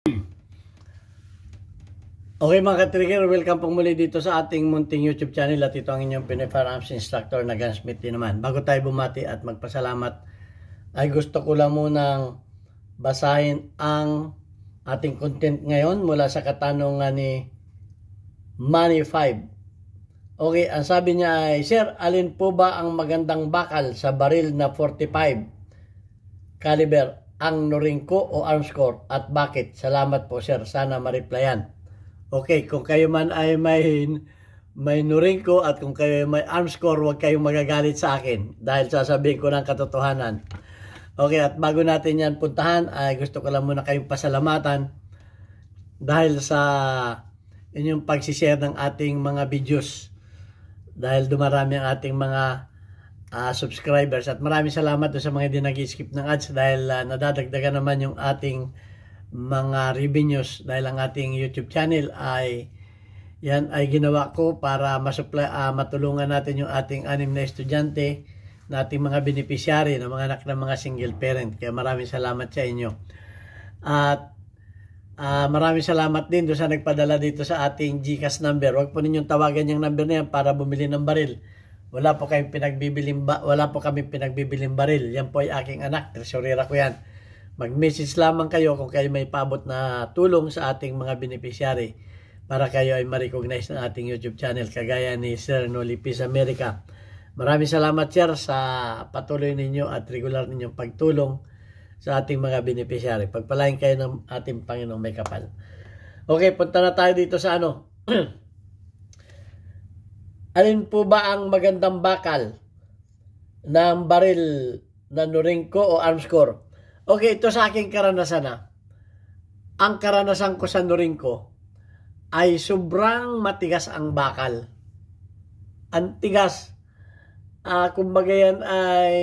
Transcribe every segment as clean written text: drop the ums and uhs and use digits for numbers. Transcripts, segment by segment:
Okay mga ka-trigger, welcome po muli dito sa ating munting YouTube channel at ito ang inyong Pinoy Firearms Instructor na Gunsmith din naman. Bago tayo bumati at magpasalamat ay gusto ko lang munang basahin ang ating content ngayon mula sa katanungan ni Money5. Okay, ang sabi niya ay, Sir, alin po ba ang magandang bakal sa baril na 45 caliber, ang Norinco o Armscore at bakit? Salamat po sir, sana ma-replyan. Okay, kung kayo man ay may Norinco at kung kayo may Armscore, huwag kayong magagalit sa akin dahil sasabihin ko ng katotohanan. Okay, at bago natin yan puntahan, ay gusto ko lang muna kayong pasalamatan dahil sa inyong pagsishare ng ating mga videos. Dahil dumarami ang ating mga subscribers at maraming salamat sa mga hindi nag-skip ng ads dahil nadadagdagan naman yung ating mga revenues dahil ang ating YouTube channel ay yan ay ginawa ko para matulungan natin yung ating 6 na estudyante na ating mga beneficiary na mga anak ng mga single parent. Kaya maraming salamat sa inyo. At maraming salamat din doon sa nagpadala dito sa ating GCash number. Huwag po ninyong tawagan yung number na yan para bumili ng baril. Wala po kami pinagbibiling baril. Yan po ay aking anak. Tresurera ko yan. Mag-message lamang kayo kung kayo may paabot na tulong sa ating mga beneficiary para kayo ay ma-recognize ng ating YouTube channel kagaya ni Sir Noli Peace America. Maraming salamat sir sa patuloy ninyo at regular ninyong pagtulong sa ating mga beneficiary. Pagpalain kayo ng ating Panginoong may kapal. Okay, punta na tayo dito sa ano. Alin po ba ang magandang bakal ng baril na Norinco o Armscore? Okay, ito sa aking karanasan na. Ang karanasan ko sa Norinco ay sobrang matigas ang bakal. Ang tigas. Kumbaga yan ay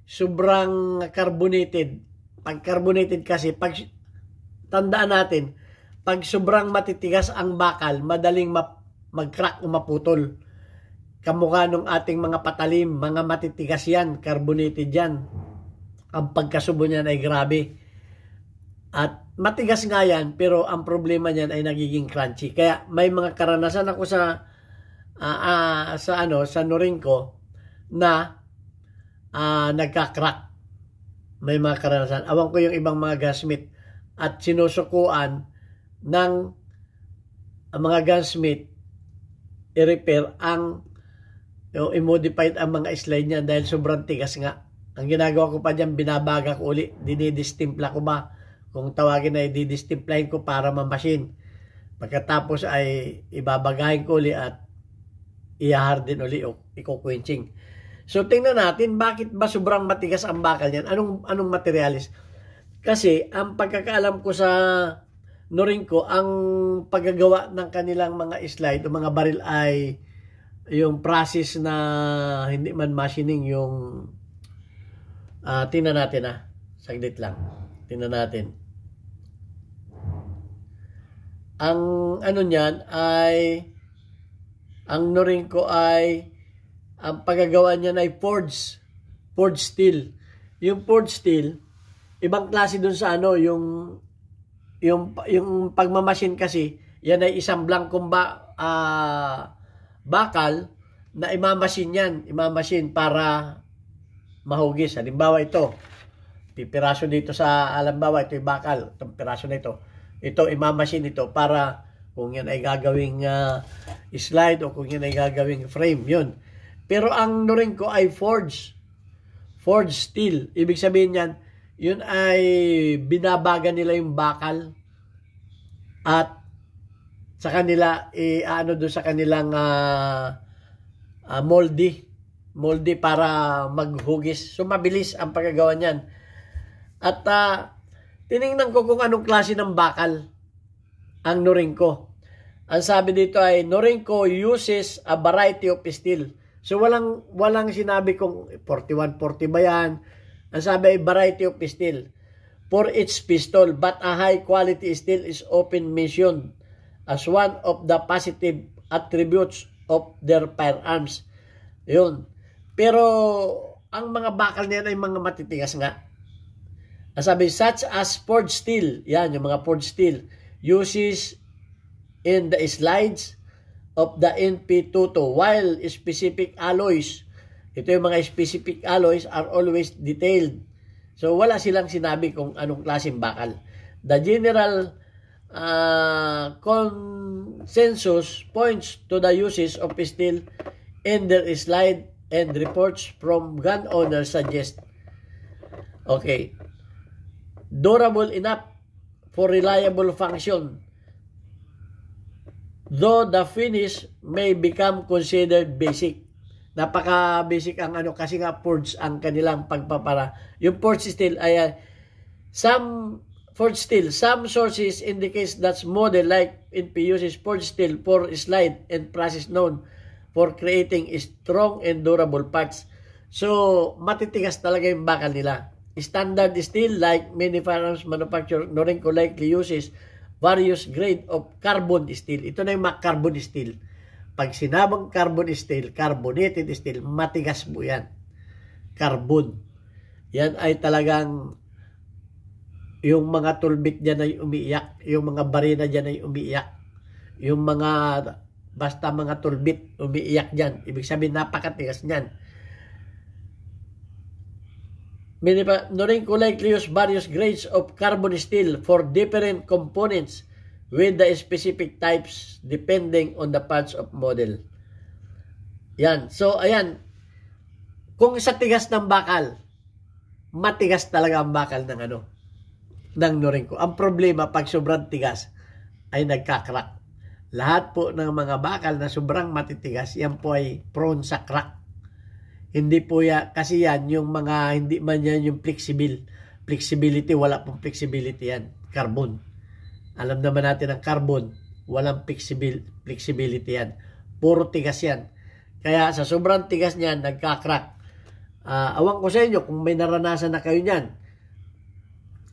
sobrang carbonated. Pag carbonated kasi, tandaan natin, pag sobrang matitigas ang bakal, madaling mag-crack o maputol. Kamukha nung ating mga patalim, mga matitigas yan, carbonated yan. Ang pagkasubo niyan ay grabe. At matigas nga yan, pero ang problema niyan ay nagiging crunchy. Kaya may mga karanasan ako sa Norinco na nagka-crack. May mga karanasan. Awan ko yung ibang mga gunsmith at sinusukuan ng mga gunsmith i-repair i-modified ang mga slide niya dahil sobrang tigas nga. Ang ginagawa ko pa dyan, binabaga ko uli, dinidistimpla ko ba? Kung tawagin ay didistimplahin ko para mamasin. Pagkatapos ay ibabagahin ko uli at i-harden uli o i-quenching. So tingnan natin, bakit ba sobrang matigas ang bakal niyan? Anong materialis? Kasi ang pagkakaalam ko sa Norinco, ang paggagawa ng kanilang mga slide o mga baril ay yung process na hindi man machining, yung tingnan natin saglit lang. Tingnan natin. Ang ano niyan ay ang Norinco ay ang paggagawa niyan ay forged steel. Yung forged steel, ibang klase dun sa yung pagmamasin kasi, yan ay isang blankong bakal na imamasin para mahugis. Halimbawa ito, pipiraso dito halimbawa ito yung bakal, itong piraso na ito. Ito, imamasin ito para kung yan ay gagawing slide o kung yan ay gagawing frame, yun. Pero ang Norinco ay forged steel. Ibig sabihin yan, yun ay binabaga nila yung bakal at sa kanila, doon sa kanilang moldy para maghugis. So, mabilis ang paggagawa niyan. At tinignan ko kung anong klase ng bakal ang Norinco. Ang sabi dito ay, Norinco uses a variety of steel. So, walang sinabi kung 41-40 ba yan. Ang sabi ay variety of steel for its pistol, but a high quality steel is often mentioned as one of the positive attributes of their firearms. Yun. Pero, ang mga bakal niyan ay mga matitigas nga. Sabi, such as forged steel. Yan, yung mga forged steel. Uses in the slides of the NP22. While specific alloys, ito yung mga specific alloys are always detailed. So, wala silang sinabi kung anong klaseng bakal. The general consensus points to the uses of steel in their slide, and reports from gun owners suggest, okay, durable enough for reliable function, though the finish may become considered basic. Napaka-basic ang ano, kasi nga forged ang kanilang pagpapara. Yung forged steel ay some sources indicates that model like NP uses forged steel for slide and process known for creating strong and durable parts. So, matitigas talaga yung bakal nila. Standard steel, like many firearms manufacturer, Norinco likely uses various grade of carbon steel. Ito na yung mga carbon steel. Pag sinabang carbon steel, carbonated steel, matigas mo yan. Carbon. Yan ay talagang yung mga tulbit dyan ay umiiyak. Yung mga barina dyan ay umiiyak. Yung mga, basta mga tulbit, umiiyak dyan. Ibig sabihin, napakatigas niyan. Norinco likely use various grades of carbon steel for different components with the specific types depending on the parts of model. Yan. So, ayan. Kung sa tigas ng bakal, matigas talaga ang bakal ng ano, ng Norinco. Ang problema, pag sobrang tigas, ay nagkakrak. Lahat po ng mga bakal na sobrang matitigas, yan po ay prone sa crack. Hindi po yan, kasi yan, yung mga, hindi man yan yung flexibility, wala pong flexibility yan. Carbon. Alam naman natin ang carbon, walang flexibility yan. Puro tigas yan. Kaya sa sobrang tigas niyan, nagkakrak. Awan ko sa inyo kung may naranasan na kayo niyan.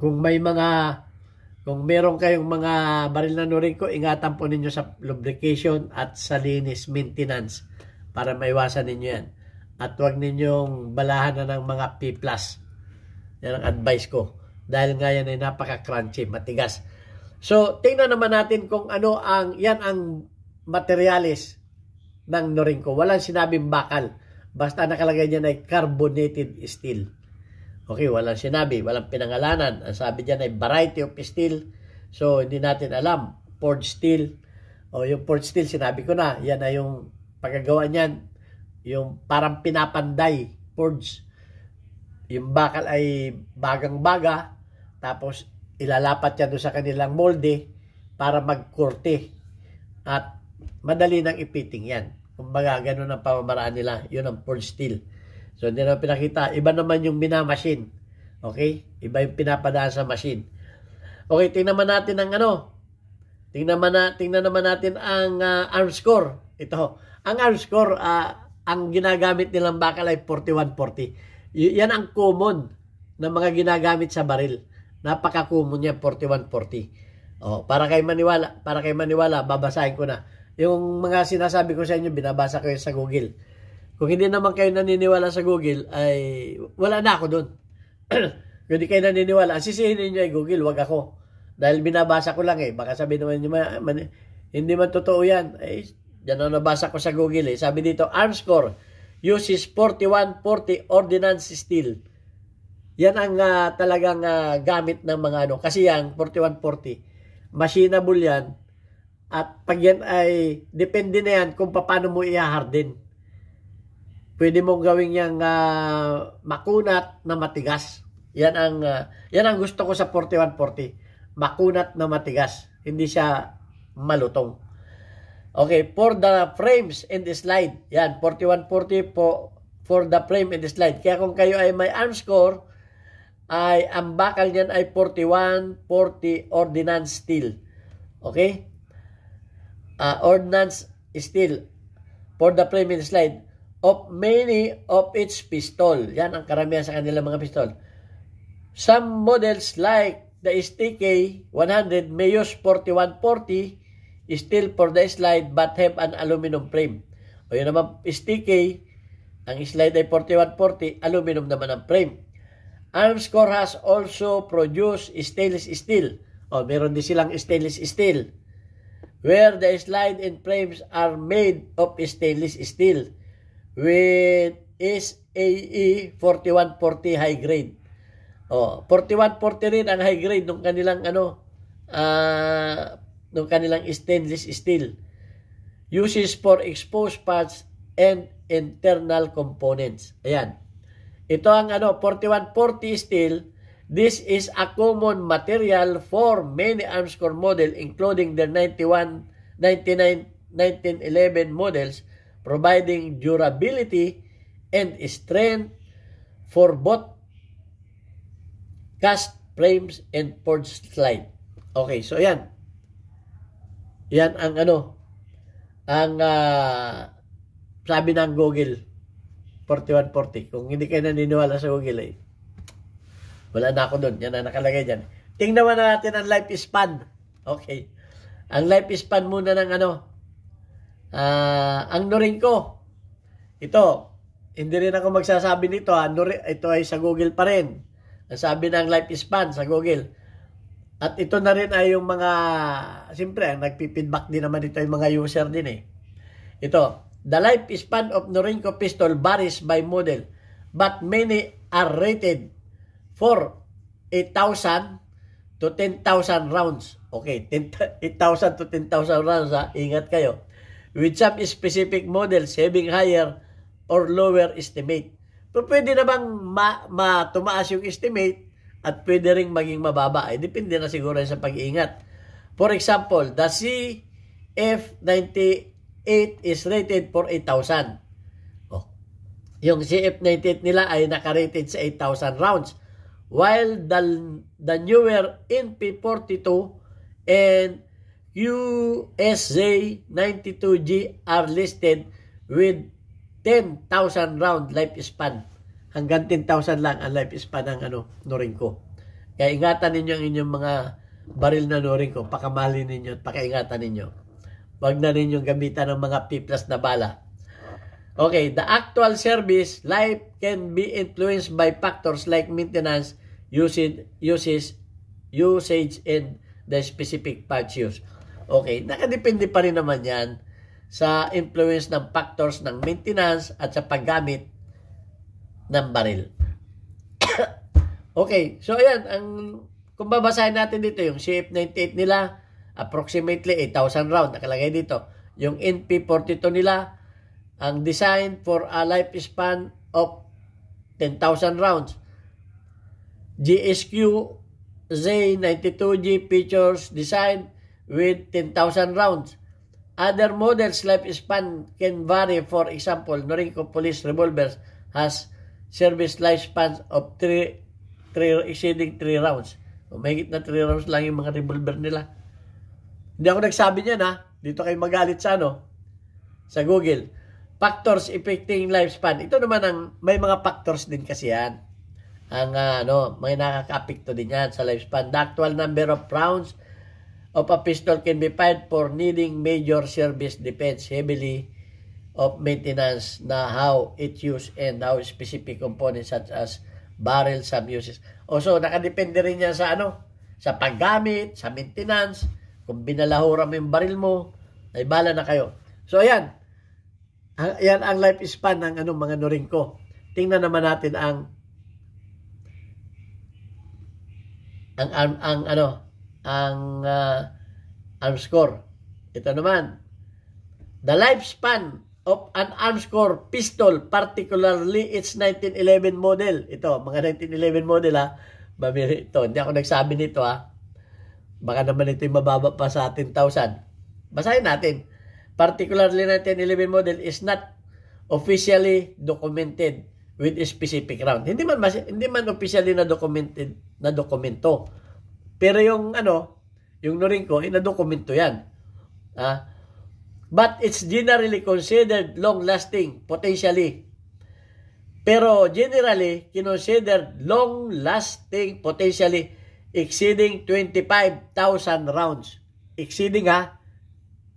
Kung meron kayong mga baril na Norinco, ingatan po ninyo sa lubrication at sa linis maintenance para maiwasan ninyo yan. At huwag ninyong balahan na ng mga P+. Yan ang advice ko. Dahil nga yan ay napaka-crunchy, matigas. So, tingnan naman natin kung ano yan ang materialis ng Norinco. Walang sinabing bakal. Basta nakalagay dyan ay carbonated steel. Okay, walang sinabi, walang pinangalanan. Ang sabi dyan ay variety of steel. So, hindi natin alam. Forged steel. O, yung forged steel, sinabi ko na. Yan ay yung pagkagawa niyan. Yung parang pinapanday. Forged. Yung bakal ay bagang-baga. Tapos, ilalapat yan doon sa kanilang molde para magkurte. At madali nang ipiting yan. Kumbaga, ganun ang pamamaraan nila. Yun ang forged steel. So, hindi naman pinakita. Iba naman yung binamachine. Okay? Iba yung pinapadaan sa machine. Okay, tingnan naman natin ang ano. Tingnan naman natin ang arm score. Ito. Ang arm score, ang ginagamit nilang bakal ay 4140. Yan ang common na mga ginagamit sa baril. Napaka-common yan, 4140. Oh, para kay maniwala, babasahin ko na. Yung mga sinasabi ko sa inyo, binabasa ko yun sa Google. Kung hindi naman kayo naniniwala sa Google, ay wala na ako doon. Kung hindi kayo naniniwala, sisihin ninyo ay Google, wag ako. Dahil binabasa ko lang eh. Baka sabihin naman nyo, hindi man totoo yan. Eh, yan ang nabasa ko sa Google eh. Sabi dito, arm score uses 4140 ordnance steel. Yan ang talagang gamit ng mga ano. Kasi yan, 4140. Machinable yan. At pag yan ay, depende na yan kung paano mo i-harden. Pwede mong gawing yung makunat na matigas. Yan ang gusto ko sa 4140. Makunat na matigas. Hindi siya malutong. Okay, for the frames and the slide. Yan, 4140 for the frame and the slide. Kaya kung kayo ay may arm score, ay ang bakal niyan ay 4140 ordnance steel. Okay? Ordnance steel for the frame and the slide of many of its pistol. Yan ang karamihan sa kanilang mga pistol. Some models like the STK-100 may use 4140 steel for the slide but have an aluminum frame. O yun naman, STK, ang slide ay 4140, aluminum naman ang frame. Armscor has also produced stainless steel. Meron din silang stainless steel, where the slide and frames are made of stainless steel with SAE 4140 high grade. 4140 rin ang high grade ng kanilang ng kanilang stainless steel. Uses for exposed parts and internal components. Ayan. Ito ang 4140 steel. This is a common material for many Armscor model, including the 91, 99, 1911 models, providing durability and strength for both cast frames and forged slide. Okay, so yan. Yan ang sabi ng Google 4140. Kung hindi kayo naniniwala sa Google, wala na ako doon. Yan ang nakalagay dyan. Tingnan natin ang lifespan. Okay. Ang lifespan muna ng ang Norinco. Ito, hindi rin ako magsasabi nito. Ito ay sa Google pa rin. Ang sabi ng lifespan sa Google. At ito na rin ay yung mga, siyempre, nagpipidback din naman ito yung mga user din eh. Ito, the lifespan of Norinco pistol varies by model, but many are rated for 8,000 to 10,000 rounds. Okay, 8,000 to 10,000 rounds ha. Ingat kayo. With some specific models having higher or lower estimate. Pero pwede na bang tumaas yung estimate at pwede ring maging mababa. Depende na siguro sa pag-iingat. For example, the CF98 is rated for 8,000. Yung CF98 nila ay nakarated sa 8,000 rounds. While the newer NP42 and USJ92G are listed with 10,000 round lifespan. Hanggang 10,000 lang ang lifespan ng Norinco. Kaya ingatan ninyo ang inyong mga baril na Norinco. Pakamahalin ninyo at pakaingatan ninyo. Huwag na ninyong gamitan ng mga P+ na bala. Okay, the actual service life can be influenced by factors like maintenance, usage and the specific parts used. Okay, nakadepende pa rin naman yan sa influence ng factors ng maintenance at sa paggamit ng baril. Okay, so ayan, kung babasahin natin dito, yung CF98 nila, approximately 8,000 round, nakalagay dito. Yung NP42 nila, ang design for a lifespan of 10,000 rounds. GSQ Z92G features design with 10,000 rounds. Other models lifespan can vary. For example, Norinco Police Revolvers has service lifespans of 3 exceeding 3 rounds. Mahigit na 3 rounds lang yung mga revolver nila. Hindi ako nagsabi niyan ha. Dito kayo magalit sa sa Google. Factors affecting lifespan. Ito naman may mga factors din kasi yan. Ang may nakaka-apekto din yan sa lifespan. The actual number of rounds of a pistol can be fired for needing major service depends heavily of maintenance na how it used and how specific components such as barrel some uses. So nakadepende rin yan sa sa paggamit, sa maintenance, kung binalahura mo yung baril mo, ay bala na kayo. So ayan. Ayan ang lifespan ng mga Norinco. Tingnan naman natin ang Armscor. Ito naman. The lifespan of an Armscor pistol, particularly its 1911 model. Ito, mga 1911 model ha. Ito, hindi ako nagsabi nito ha. Baka naman ito yung mababa pa sa 10,000. Basahin natin. Particularly 1911 model is not officially documented with a specific round. Hindi man officially na dokumento. Pero yung yung Norinco, na-dokumento yan. But it's generally considered long-lasting, potentially. Pero generally, considered long-lasting, potentially exceeding 25,000 rounds. Exceeding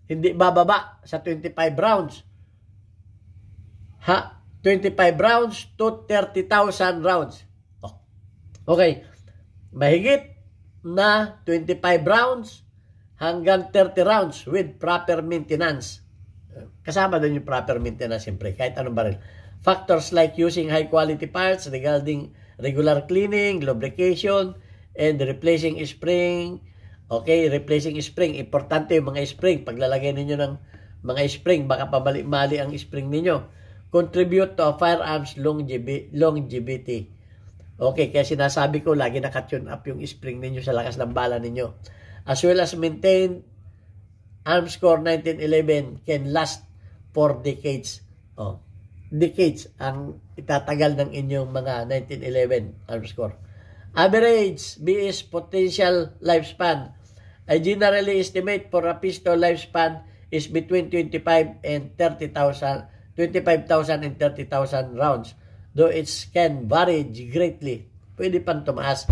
hindi bababa sa 25 rounds. 25 rounds to 30,000 rounds. Okay, mahigit na 25 rounds hanggang 30 rounds with proper maintenance. Kasama doon yung proper maintenance siyempre, kahit anong baril. Factors like using high quality parts regarding regular cleaning, lubrication, and replacing spring. Okay, replacing spring. Importante yung mga spring. Paglalagay ninyo ng mga spring, baka pabalik-mali ang spring ninyo. Contribute to a firearms longevity. Okay, kaya sinasabi ko, lagi nakatune up yung spring ninyo sa lakas ng bala ninyo. As well as maintain Arms Corps 1911 can last for decades. Decades ang itatagal ng inyong mga 1911 Arms Corps. Average BS potential lifespan. I generally estimate for a pistol lifespan is between 25,000 and 30,000 rounds, though it can vary greatly. Pwede pang tumaas.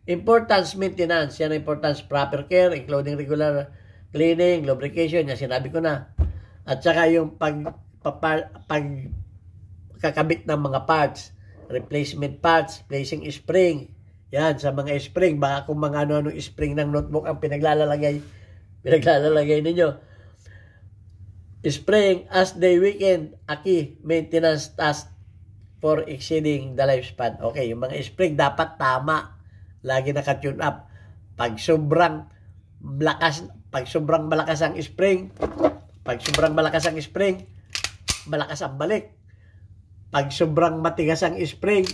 Importance maintenance. Yan ang importance. Proper care, including regular cleaning, lubrication. Yan sinabi ko na. At saka yung pagkakabit ng mga parts, replacement parts, placing spring. Yan, sa mga spring, baka kung mga ano-ano spring ng notebook ang pinaglalagay ninyo. Spring as they weaken, a key maintenance task for exceeding the lifespan. Okay, yung mga spring dapat tama. Lagi naka-tune up. Pag sobrang malakas ang spring, malakas ang balik. Pag sobrang matigas ang spring,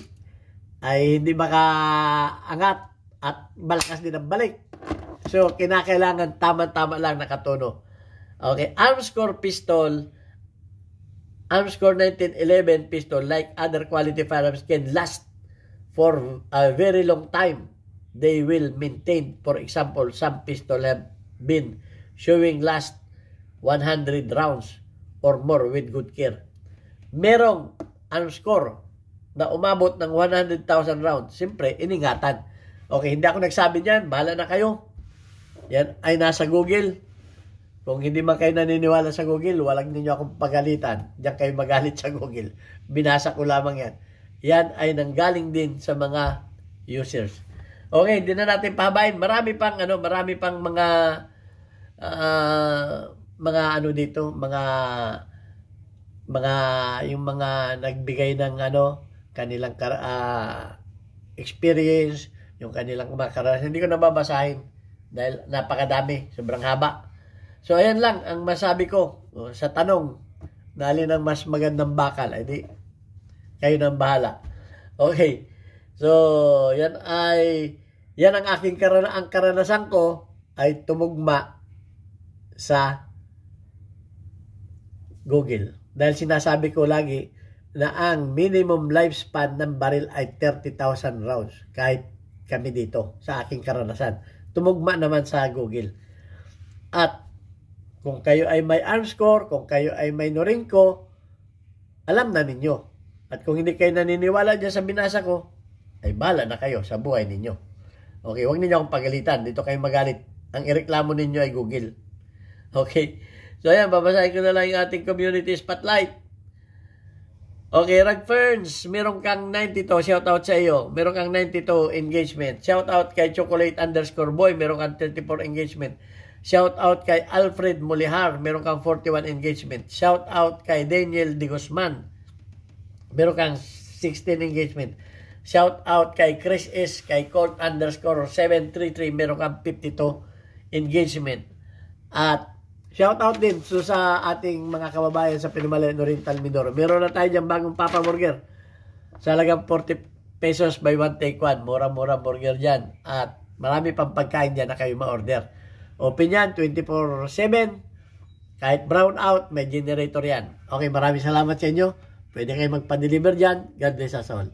ay hindi makaangat at malakas din ang balik. So, kinakailangan tama-tama lang nakatono. Okay, Arms Corps 1911 pistol, like other quality firearms, can last for a very long time. They will maintain, for example, some pistol have been showing last 100 rounds or more with good care. Merong Arms Corps na umabot ng 100,000 rounds. Siyempre, iningatan. Okay, hindi ako nagsabi niyan. Bahala na kayo. Yan ay nasa Google. Kung hindi man kayo naniniwala sa Google, walang ninyo akong pagalitan. Diyan kayo magalit sa Google. Binasa ko lamang yan. Yan ay nanggaling din sa mga users. Okay, hindi na natin pahabain. Marami pang yung mga nagbigay ng kanilang experience, yung kanilang mga karanasan. Hindi ko nababasahin dahil napakadami, sobrang haba. So, ayan lang ang masabi ko sa tanong na alin ang mas magandang bakal. Ay di, kayo nang bahala. Okay. So, yan ang aking karanasan ko ay tumugma sa Google. Dahil sinasabi ko lagi na ang minimum lifespan ng baril ay 30,000 rounds. Kahit kami dito sa aking karanasan. Tumugma naman sa Google. At kung kayo ay may Arms Corps, kung kayo ay may Norinco, alam na ninyo. At kung hindi kayo naniniwala dyan sa binasa ko, ay bala na kayo sa buhay ninyo. Okay, huwag ninyo akong pagalitan. Dito kayo magalit. Ang ireklamo ninyo ay Google. Okay. So ayan, babasahin ko na lang yung ating community spotlight. Okay, Rag Ferns, meron kang 92, shout out sa iyo. Meron kang 92 engagement. Shout out kay Chocolate_Boy, meron kang 34 engagement. Shout out kay Alfred Mulihar, meron kang 41 engagement. Shout out kay Daniel De Guzman, meron kang 16 engagement. Shout out kay Chris S, kay Colt_733, meron kang 52 engagement. At shout out din sa ating mga kababayan sa Pinumalan Oriental Mindoro. Meron na tayo dyan bagong Papa Burger. Sa halagang 40 pesos by one take one. Mura-mura burger dyan. At marami pang pagkain dyan na kayo ma-order. Open yan 24/7. Kahit brown out, may generator yan. Okay, maraming salamat sa inyo. Pwede kayo magpa-deliver dyan. God bless us all.